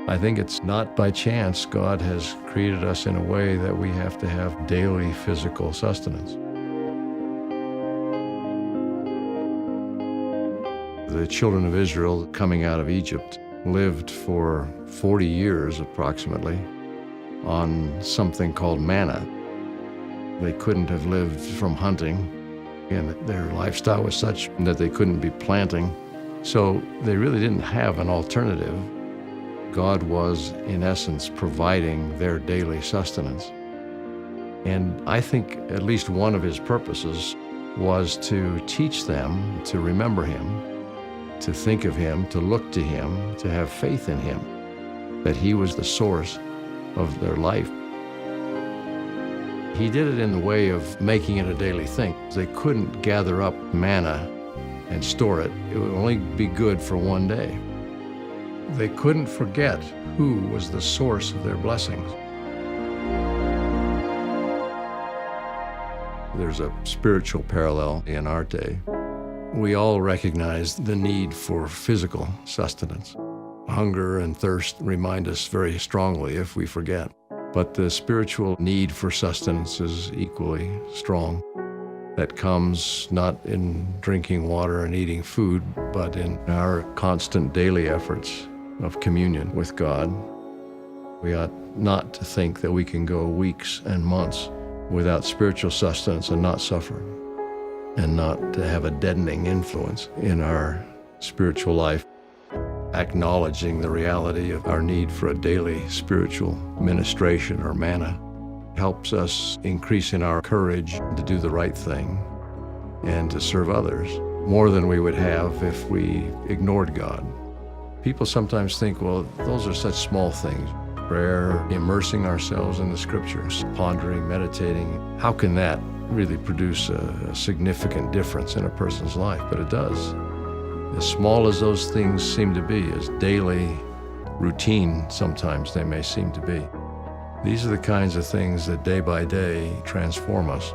I think it's not by chance God has created us in a way that we have to have daily physical sustenance. The children of Israel coming out of Egypt lived for 40 years approximately on something called manna. They couldn't have lived from hunting, and their lifestyle was such that they couldn't be planting. So they really didn't have an alternative. God was, in essence, providing their daily sustenance. And I think at least one of his purposes was to teach them to remember him, to think of him, to look to him, to have faith in him, that he was the source of their life. He did it in the way of making it a daily thing. They couldn't gather up manna and store it. It would only be good for one day. They couldn't forget who was the source of their blessings. There's a spiritual parallel in our day. We all recognize the need for physical sustenance. Hunger and thirst remind us very strongly if we forget. But the spiritual need for sustenance is equally strong. That comes not in drinking water and eating food, but in our constant daily efforts of communion with God. We ought not to think that we can go weeks and months without spiritual sustenance and not suffer, and not to have a deadening influence in our spiritual life. Acknowledging the reality of our need for a daily spiritual ministration or manna helps us increase in our courage to do the right thing and to serve others more than we would have if we ignored God. People sometimes think, well, those are such small things. Prayer, immersing ourselves in the scriptures, pondering, meditating. How can that really produce a significant difference in a person's life? But it does. As small as those things seem to be, as daily routine sometimes they may seem to be, these are the kinds of things that day by day transform us.